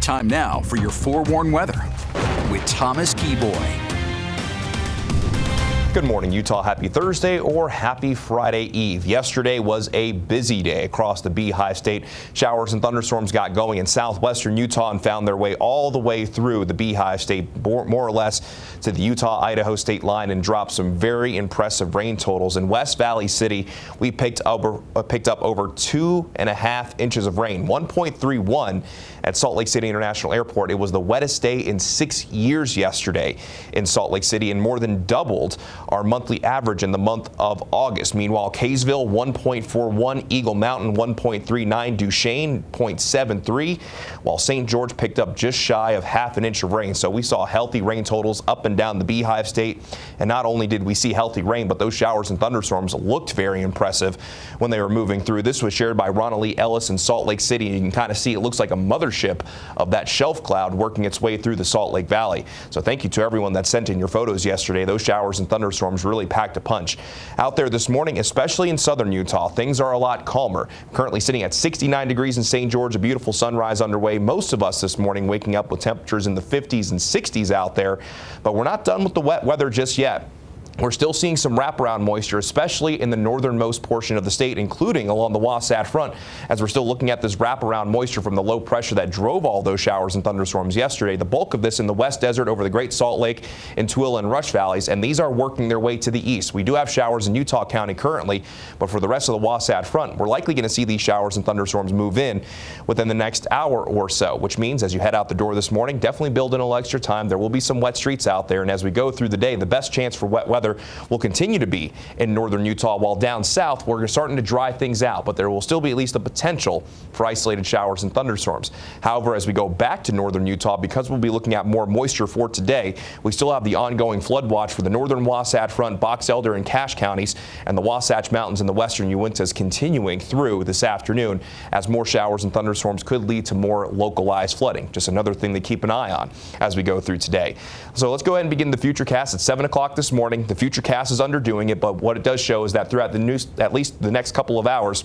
Time now for your forewarned weather with Thomas Keyboy. Good morning, Utah. Happy Thursday or happy Friday Eve. Yesterday was a busy day across the Beehive State. Showers and thunderstorms got going in southwestern Utah and found their way all the way through the Beehive State, more or less to the Utah-Idaho state line, and dropped some very impressive rain totals. In West Valley City, we picked up over 2.5 inches of rain, 1.31 at Salt Lake City International Airport. It was the wettest day in 6 years yesterday in Salt Lake City, and more than doubled our monthly average in the month of August. Meanwhile, Kaysville 1.41, Eagle Mountain 1.39, Duchesne 0.73, while St. George picked up just shy of half an inch of rain. So we saw healthy rain totals up and down the Beehive State. And not only did we see healthy rain, but those showers and thunderstorms looked very impressive when they were moving through. This was shared by Ronald Ellis in Salt Lake City. You can kind of see it looks like a mothership of that shelf cloud working its way through the Salt Lake Valley. So thank you to everyone that sent in your photos yesterday. Those showers and thunderstorms really packed a punch. Out there this morning, especially in southern Utah, things are a lot calmer. Currently sitting at 69 degrees in St. George, a beautiful sunrise underway. Most of us this morning waking up with temperatures in the 50s and 60s out there, but we're not done with the wet weather just yet. We're still seeing some wraparound moisture, especially in the northernmost portion of the state, including along the Wasatch Front, as we're still looking at this wraparound moisture from the low pressure that drove all those showers and thunderstorms yesterday. The bulk of this in the West Desert over the Great Salt Lake, in Tooele and Rush Valleys, and these are working their way to the east. We do have showers in Utah County currently, but for the rest of the Wasatch Front, we're likely going to see these showers and thunderstorms move in within the next hour or so, which means as you head out the door this morning, definitely build in a little extra time. There will be some wet streets out there, and as we go through the day, the best chance for wet weather will continue to be in northern Utah, while down south we're starting to dry things out, but there will still be at least the potential for isolated showers and thunderstorms. However, as we go back to northern Utah, because we'll be looking at more moisture for today, we still have the ongoing flood watch for the northern Wasatch Front, Box Elder and Cache counties, and the Wasatch Mountains in the western Uintas continuing through this afternoon, as more showers and thunderstorms could lead to more localized flooding. Just another thing to keep an eye on as we go through today. So let's go ahead and begin the Futurecast at 7 o'clock this morning. The Futurecast is underdoing it, but what it does show is that throughout the news, at least the next couple of hours,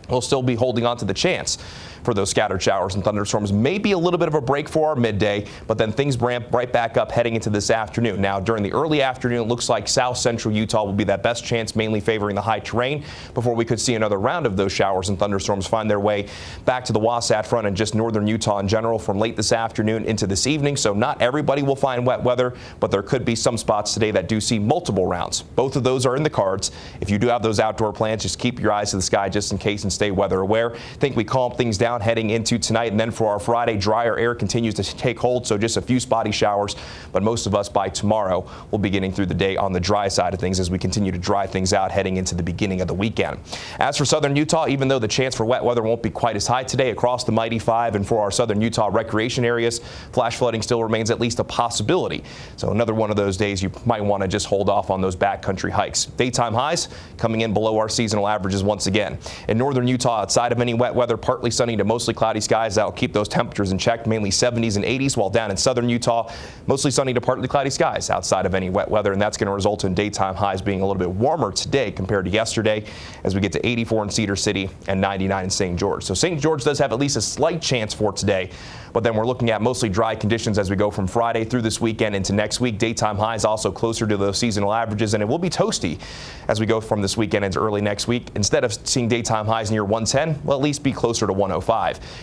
we'll still be holding on to the chance for those scattered showers and thunderstorms. Maybe a little bit of a break for our midday, but then things ramp right back up heading into this afternoon. Now, during the early afternoon, it looks like south central Utah will be that best chance, mainly favoring the high terrain, before we could see another round of those showers and thunderstorms find their way back to the Wasatch Front and just northern Utah in general from late this afternoon into this evening. So not everybody will find wet weather, but there could be some spots today that do see multiple rounds. Both of those are in the cards. If you do have those outdoor plans, just keep your eyes to the sky just in case and stay weather aware. I think we calm things down heading into tonight, and then for our Friday, drier air continues to take hold, so just a few spotty showers, but most of us by tomorrow will be getting through the day on the dry side of things as we continue to dry things out heading into the beginning of the weekend. As for southern Utah, even though the chance for wet weather won't be quite as high today across the Mighty Five and for our southern Utah recreation areas, flash flooding still remains at least a possibility. So another one of those days you might want to just hold off on those backcountry hikes. Daytime highs coming in below our seasonal averages once again. In northern Utah, outside of any wet weather, partly sunny to mostly cloudy skies that will keep those temperatures in check, mainly 70s and 80s, while down in southern Utah, mostly sunny to partly cloudy skies outside of any wet weather, and that's going to result in daytime highs being a little bit warmer today compared to yesterday as we get to 84 in Cedar City and 99 in St. George. So St. George does have at least a slight chance for today, but then we're looking at mostly dry conditions as we go from Friday through this weekend into next week. Daytime highs also closer to those seasonal averages, and it will be toasty as we go from this weekend into early next week. Instead of seeing daytime highs near 110, we'll at least be closer to 105.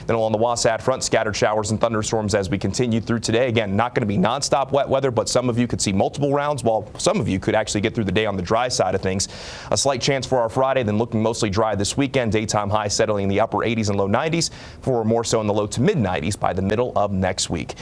Then along the Wasatch Front, scattered showers and thunderstorms as we continue through today. Again, not going to be nonstop wet weather, but some of you could see multiple rounds, while some of you could actually get through the day on the dry side of things. A slight chance for our Friday, then looking mostly dry this weekend. Daytime highs settling in the upper 80s and low 90s, for more so in the low to mid 90s by the middle of next week.